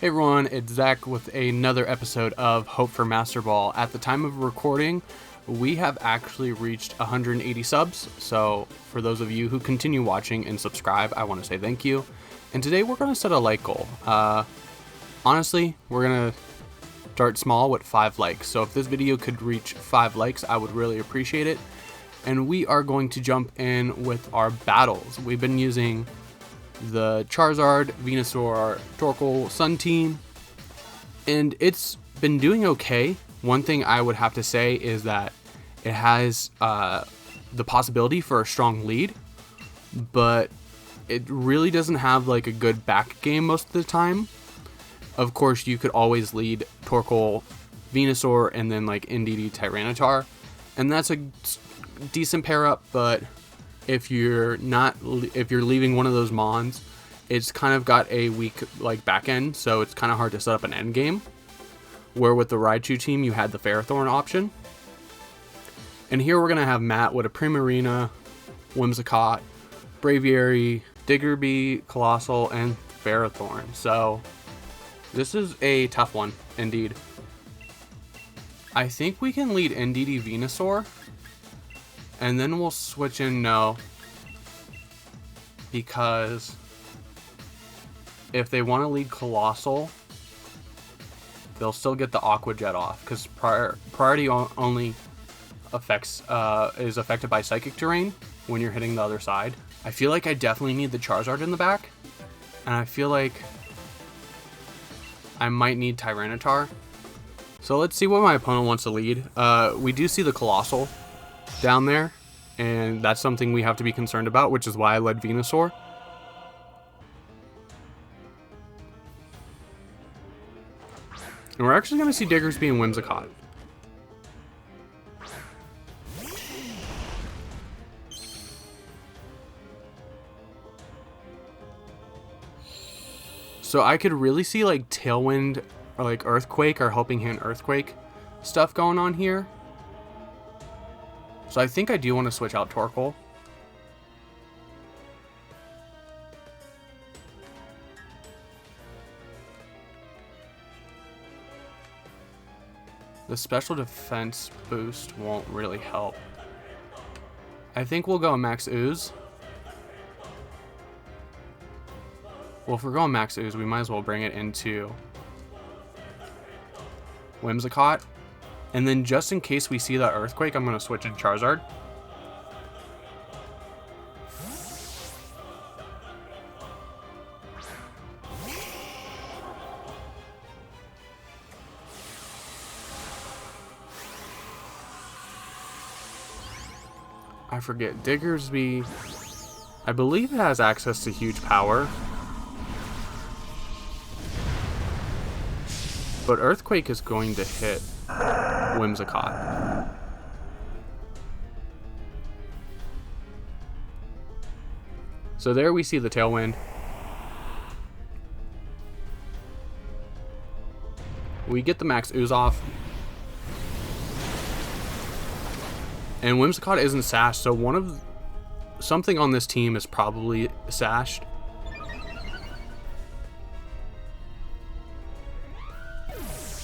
Hey everyone, it's Zach with another episode of Hope for Master Ball. At the time of recording, we have actually reached 180 subs, so for those of you who continue watching and subscribe, I want to say thank you. And today we're going to set a like goal. Honestly, we're going to start small with 5 likes, so if this video could reach 5 likes, I would really appreciate it. And we are going to jump in with our battles. We've been using the Charizard, Venusaur, Torkoal, Sun team, and it's been doing okay. One thing I would have to say is that it has the possibility for a strong lead, but it really doesn't have like a good back game most of the time. Of course, you could always lead Torkoal, Venusaur, and then like Indeedee, Tyranitar, and that's a decent pair up, but if you're leaving one of those mons, it's kind of got a weak like back end, so it's kind of hard to set up an end game. Where with the Raichu team, you had the Ferrothorn option. And here we're gonna have Matt with a Primarina, Whimsicott, Braviary, Diggerbee, Colossal, and Ferrothorn. So this is a tough one indeed. I think we can lead Indeedee Venusaur. And then we'll switch in No, because if they want to lead Colossal, they'll still get the Aqua Jet off, because priority only is affected by Psychic Terrain when you're hitting the other side. I feel like I definitely need the Charizard in the back, and I feel like I might need Tyranitar. So let's see what my opponent wants to lead. We do see the Colossal down there, and that's something we have to be concerned about, which is why I led Venusaur. And we're actually going to see Diggersby and Whimsicott. So I could really see like Tailwind or like Earthquake or Helping Hand Earthquake stuff going on here. So I think I do want to switch out Torkoal. The special defense boost won't really help. I think we'll go Max Ooze. Well, if we're going Max Ooze, we might as well bring it into Whimsicott. And then just in case we see that Earthquake, I'm going to switch in Charizard. I forget, Diggersby, I believe it has access to huge power. But Earthquake is going to hit Whimsicott. So there we see the Tailwind. We get the Max Ooze off. And Whimsicott isn't sashed, so something on this team is probably sashed.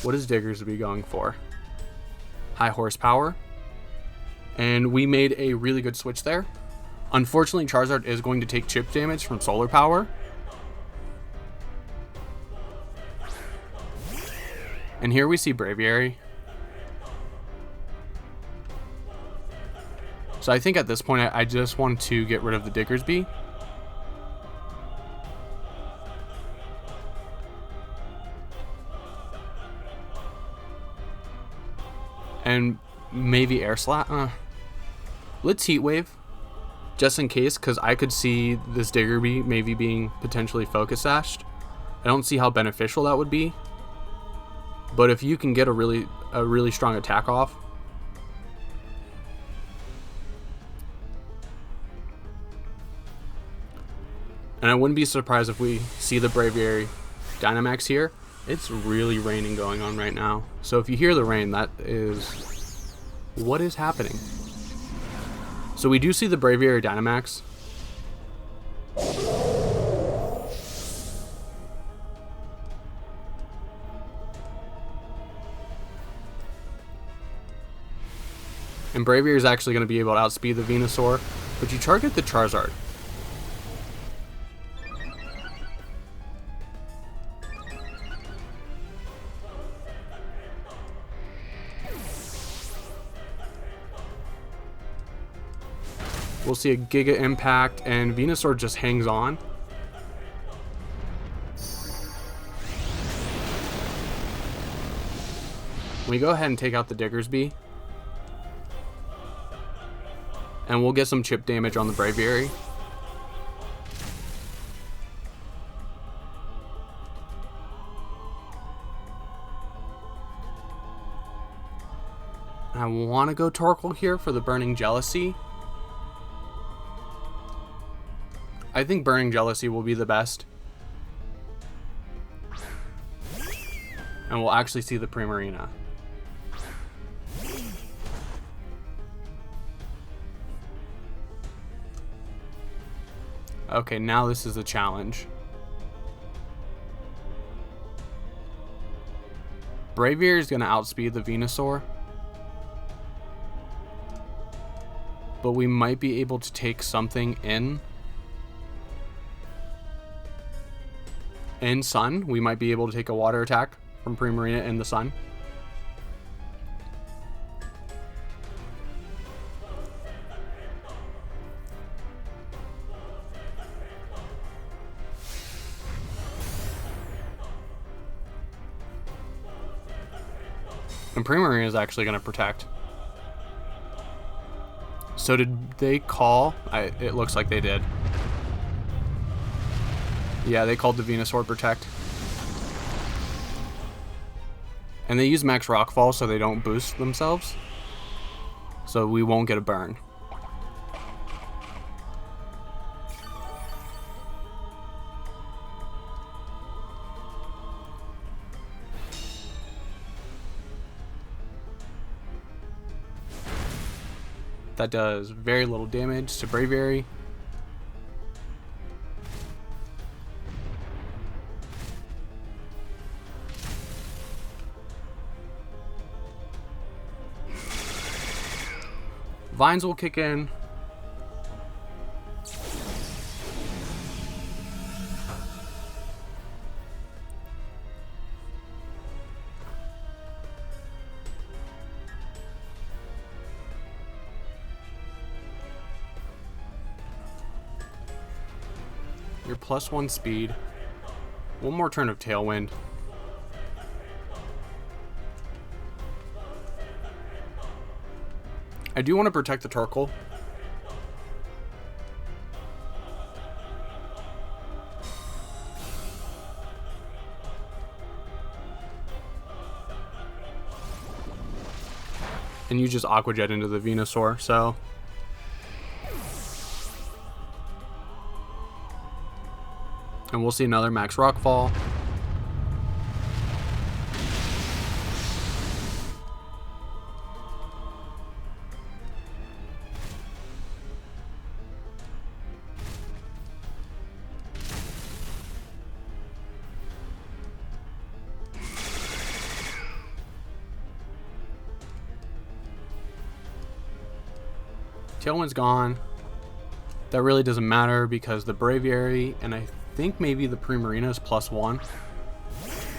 What is Diggersby going for? High horsepower. And we made a really good switch there. Unfortunately, Charizard is going to take chip damage from solar power. And here we see Braviary. So I think at this point, I just want to get rid of the Diggersby. And maybe Air Slap. Let's Heat Wave, just in case, because I could see this Diggerbee maybe being potentially Focus Sashed. I don't see how beneficial that would be. But if you can get a really strong attack off. And I wouldn't be surprised if we see the Braviary Dynamax here. It's really raining going on right now. So if you hear the rain, that is what is happening. So we do see the Braviary Dynamax. And Braviary is actually going to be able to outspeed the Venusaur, but you target the Charizard. We'll see a Giga Impact, and Venusaur just hangs on. We go ahead and take out the Diggersby. And we'll get some chip damage on the Braviary. I want to go Torkoal here for the Burning Jealousy. I think Burning Jealousy will be the best. And we'll actually see the Primarina. Okay, now this is a challenge. Braviary is going to outspeed the Venusaur. But we might be able to take something in Sun. We might be able to take a water attack from Primarina in the Sun. And Primarina is actually going to protect. So did they call? It looks like they did. Yeah, they called the Venusaur protect. And they use Max Rockfall so they don't boost themselves. So we won't get a burn. That does very little damage to Braviary. Vines will kick in. Your +1 speed. One more turn of Tailwind. I do want to protect the Torkoal. And you just Aqua Jet into the Venusaur, so... And we'll see another Max Rockfall. Tailwind's gone. That really doesn't matter because the Braviary and I think maybe the Primarina's +1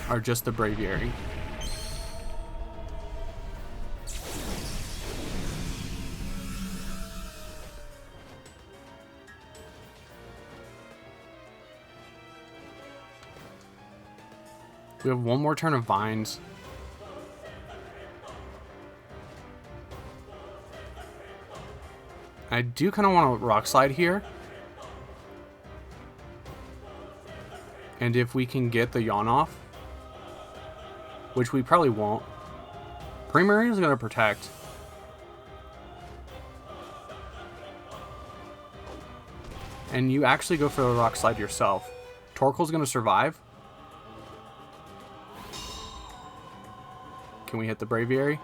are just the Braviary. We have one more turn of Vines. I do kind of want to Rock Slide here. And if we can get the Yawn off, which we probably won't, Primarina is going to protect. And you actually go for the Rock Slide yourself. Torkoal's going to survive. Can we hit the Braviary?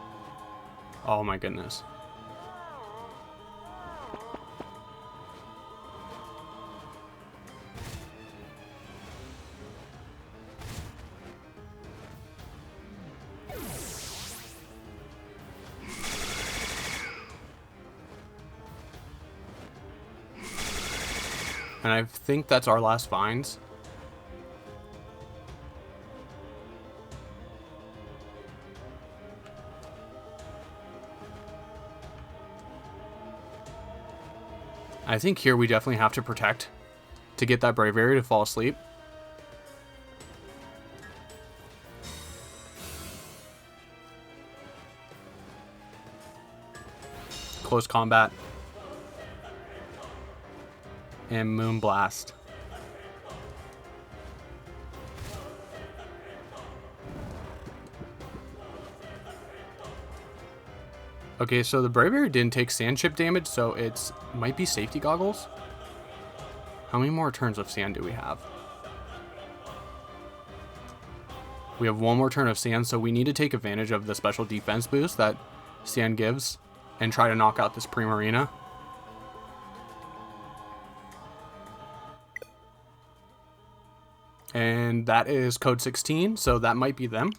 Oh my goodness. And I think that's our last finds. I think here we definitely have to protect to get that Braviary to fall asleep. Close combat. And Moonblast. Okay, so the Braviary didn't take sand chip damage, so it's might be safety goggles. How many more turns of sand do we have? We have one more turn of sand, so we need to take advantage of the special defense boost that sand gives and try to knock out this Primarina. And that is code 16, so that might be them.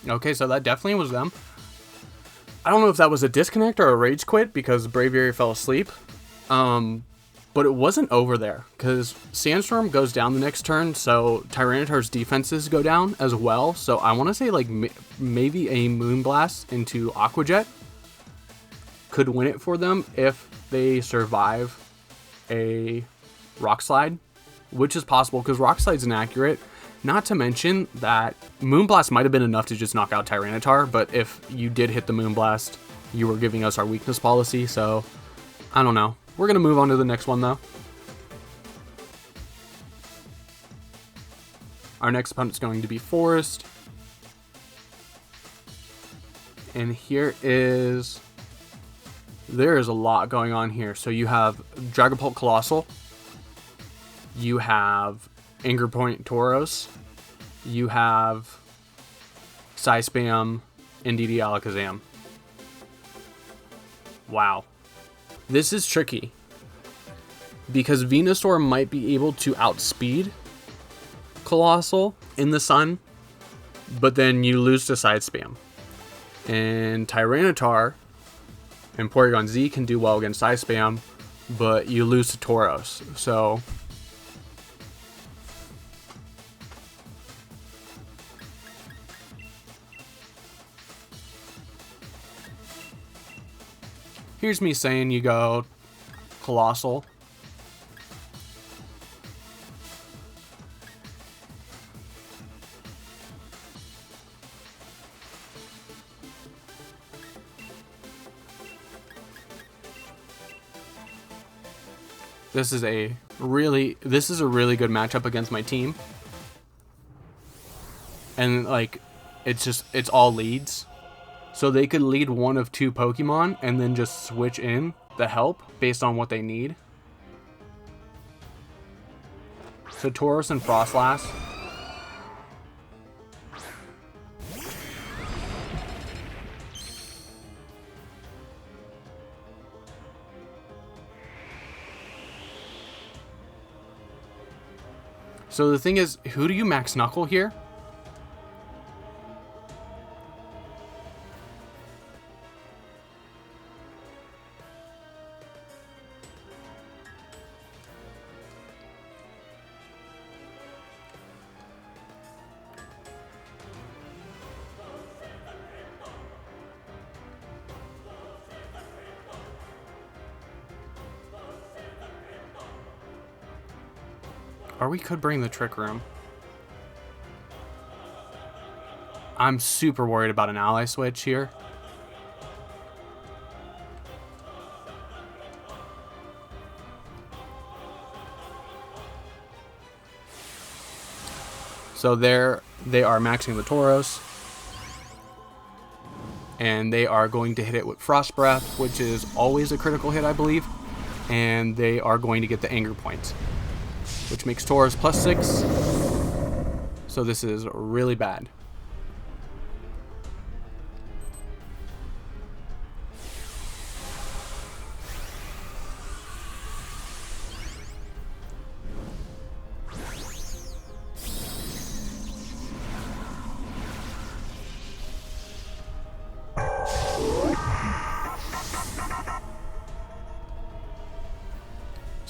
Okay, so that definitely was them. I don't know if that was a disconnect or a rage quit because Braviary fell asleep. But it wasn't over there because Sandstorm goes down the next turn, so Tyranitar's defenses go down as well. So I want to say like maybe a Moonblast into Aqua Jet could win it for them if they survive a Rock Slide, which is possible because Rock Slide's inaccurate. Not to mention that Moonblast might have been enough to just knock out Tyranitar, but if you did hit the Moonblast, you were giving us our weakness policy, so I don't know. We're going to move on to the next one, though. Our next opponent's going to be Forest. And there is a lot going on here. So you have Dragapult Colossal. You have Anger Point Tauros. You have Psyspam and DD Alakazam. Wow. This is tricky because Venusaur might be able to outspeed Colossal in the sun, but then you lose to Side Spam. And Tyranitar and Porygon Z can do well against Side Spam, but you lose to Tauros. So here's me saying you go Colossal. This is a really good matchup against my team. And like it's all leads. So they could lead one of two Pokemon and then just switch in the help based on what they need. So Tauros and Frostlass. So the thing is, who do you max Knuckle here? Or we could bring the Trick Room. I'm super worried about an ally switch here. So there they are maxing the Tauros. And they are going to hit it with Frost Breath, which is always a critical hit, I believe. And they are going to get the Anger Point, which makes Tauros +6. So this is really bad.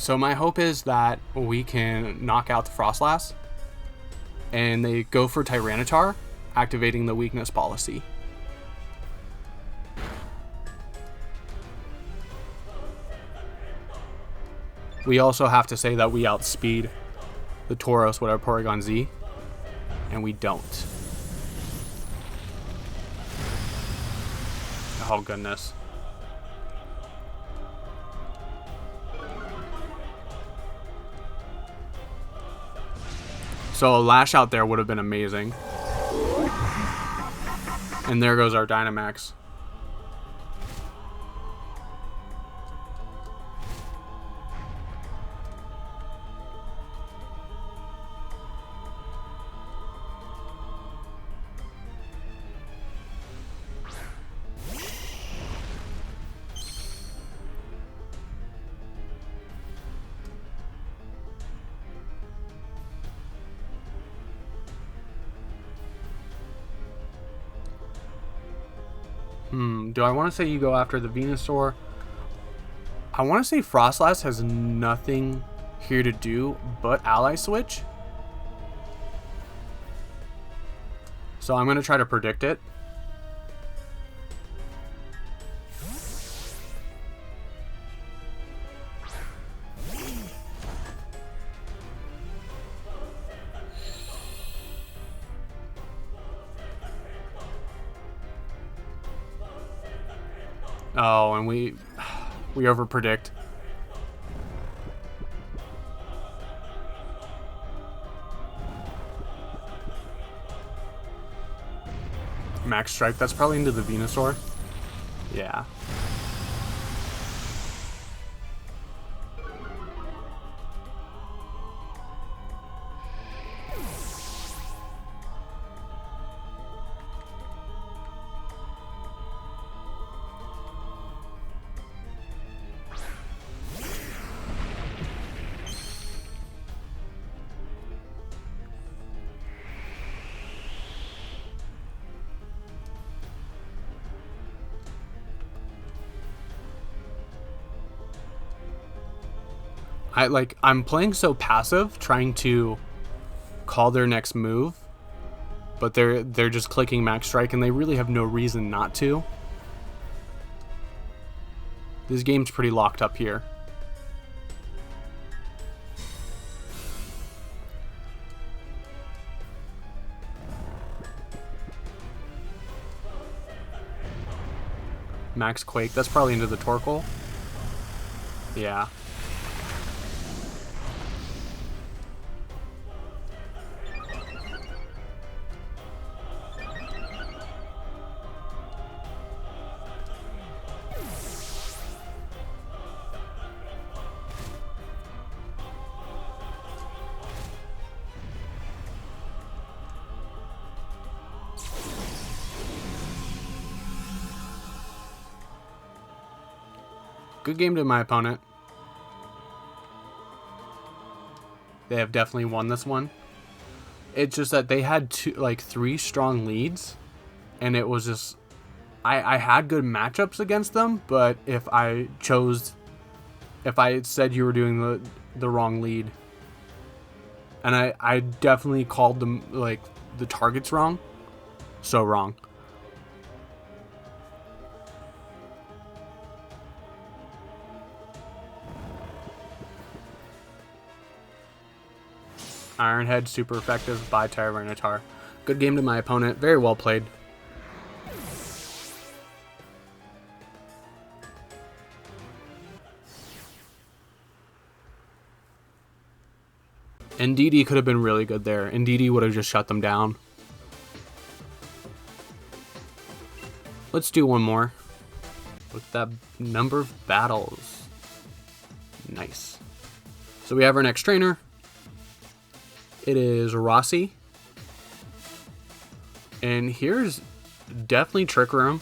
So my hope is that we can knock out the Frostlass, and they go for Tyranitar, activating the weakness policy. We also have to say that we outspeed the Tauros with our Porygon Z, and we don't. Oh goodness. So a Lash out there would have been amazing. And there goes our Dynamax. Do I want to say you go after the Venusaur? I want to say Frostlass has nothing here to do but Ally Switch. So I'm going to try to predict it. Oh, and we overpredict. Max Strike, that's probably into the Venusaur. Yeah. I'm playing so passive, trying to call their next move, but they're just clicking Max Strike, and they really have no reason not to. This game's pretty locked up here. Max Quake, that's probably into the Torkoal. Yeah. Good game to my opponent. They have definitely won this one. It's just that they had three strong leads, and it was just I had good matchups against them, but if I said you were doing the wrong lead, and I definitely called them the targets wrong, so wrong. Ironhead, super effective by Tyranitar. Good game to my opponent. Very well played. Ndidi could have been really good there. Ndidi would have just shut them down. Let's do one more. Look at that number of battles. Nice. So we have our next trainer. It is Rossi. And here's definitely Trick Room.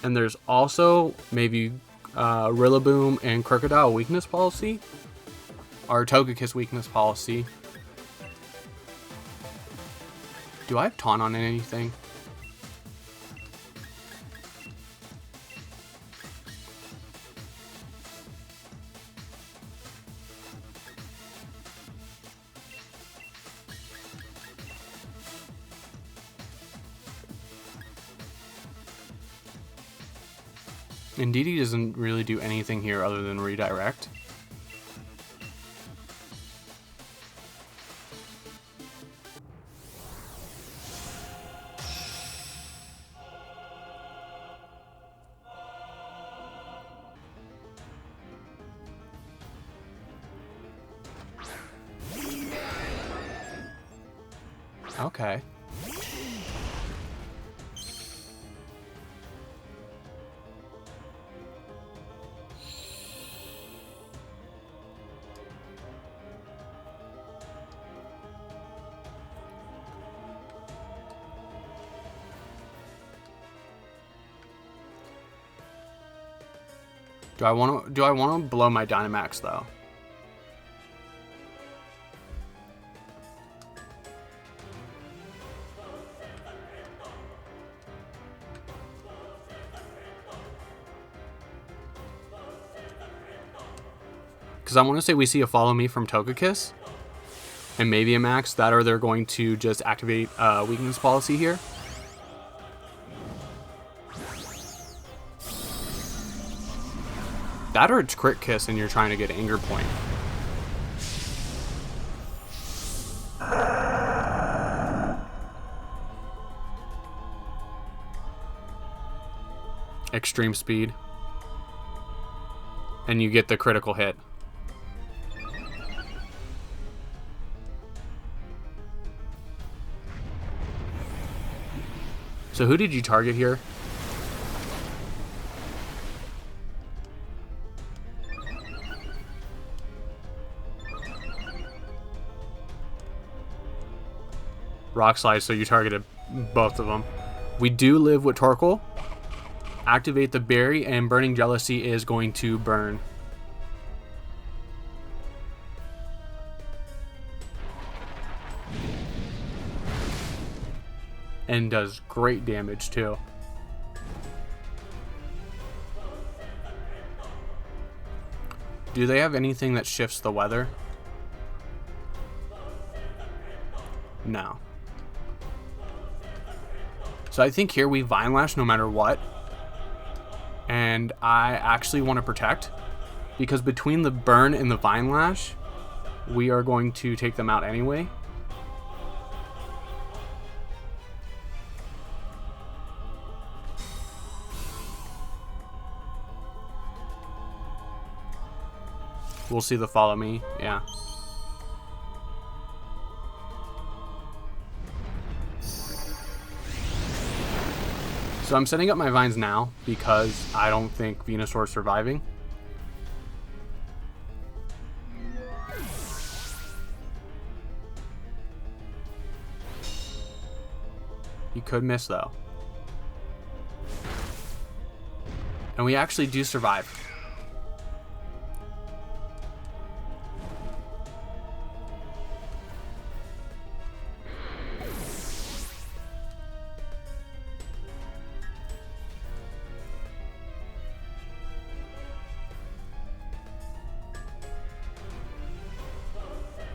And there's also maybe Rillaboom and Crocodile weakness policy. Or Togekiss weakness policy. Do I have Taunt on anything? Indeed, he doesn't really do anything here other than redirect. Okay. Do I want to blow my Dynamax though? Because I want to say we see a Follow Me from Togekiss. And maybe a Max. That or they're going to just activate Weakness Policy here. That or it's Crit Kiss and you're trying to get Anger Point. Extreme Speed. And you get the critical hit. So who did you target here? Rock Slide, so you targeted both of them. We do live with Torkoal. Activate the berry, and Burning Jealousy is going to burn. And does great damage too. Do they have anything that shifts the weather? No. So I think here we Vine Lash no matter what. And I actually want to protect. Because between the burn and the Vine Lash, we are going to take them out anyway. We'll see the Follow Me, yeah. So I'm setting up my vines now because I don't think Venusaur's surviving. You could miss though. And we actually do survive.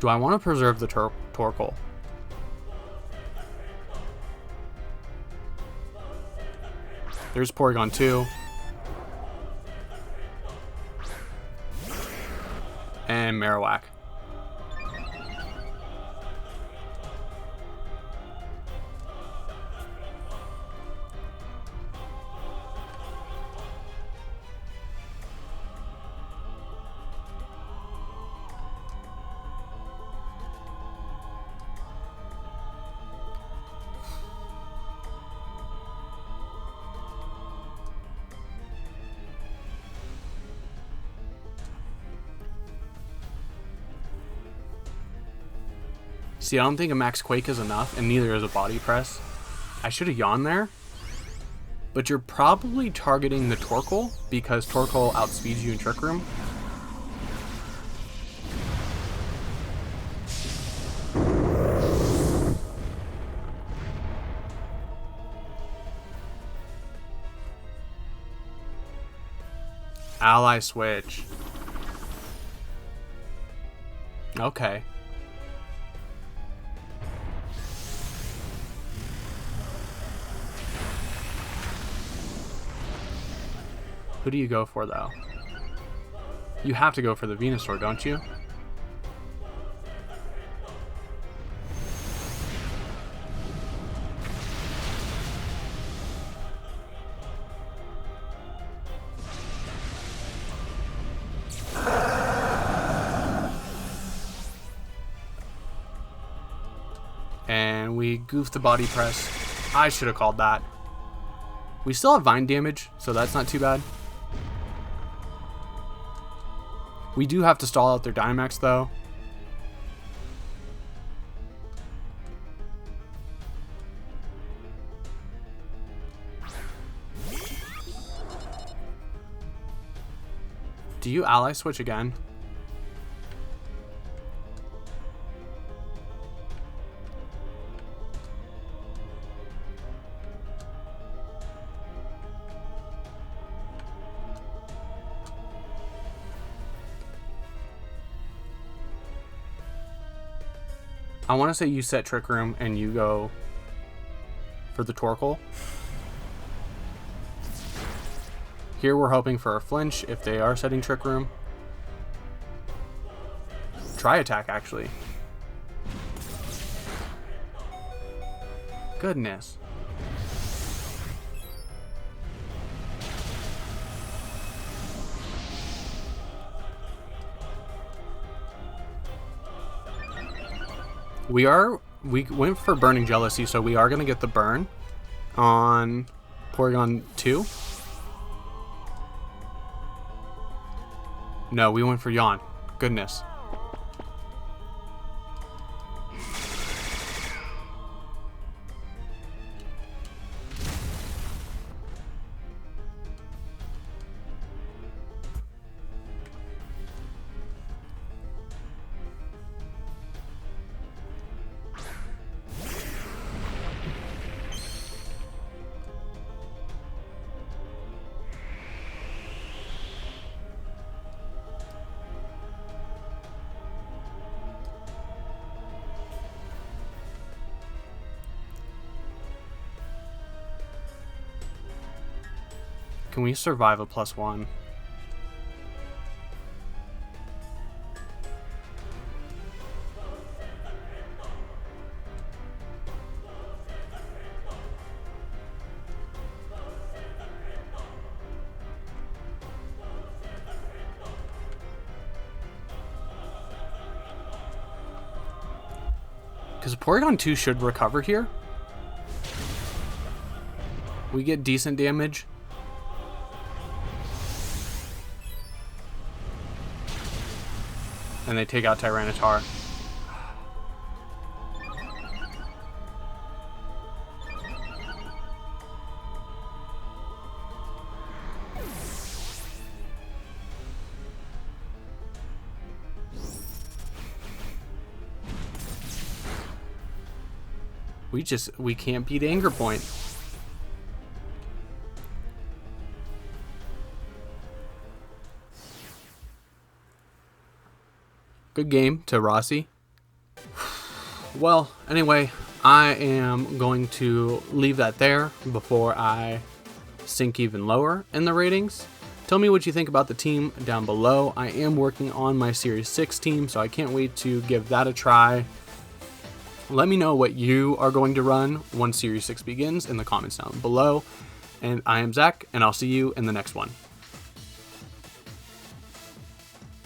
Do I want to preserve the Torkoal? There's Porygon 2. And Marowak. See, I don't think a Max Quake is enough, and neither is a Body Press. I should have yawned there. But you're probably targeting the Torkoal, because Torkoal outspeeds you in Trick Room. Ally switch. Okay. Who do you go for, though? You have to go for the Venusaur, don't you? And we goofed the body press. I should have called that. We still have vine damage, so that's not too bad. We do have to stall out their Dynamax, though. Do you ally switch again? I want to say you set Trick Room and you go for the Torkoal. Here we're hoping for a flinch if they are setting Trick Room. Try attack, actually. Goodness. We went for Burning Jealousy, so we are going to get the burn on Porygon 2. No, we went for Yawn. Goodness. Can we survive a +1? Because Porygon 2 should recover here. We get decent damage. And they take out Tyranitar. We can't beat Anger Point. Good game to Rossi. Well, anyway, I am going to leave that there before I sink even lower in the ratings. Tell me what you think about the team down below. I am working on my Series 6 team, so I can't wait to give that a try. Let me know what you are going to run once Series 6 begins in the comments down below. And I am Zach, and I'll see you in the next one.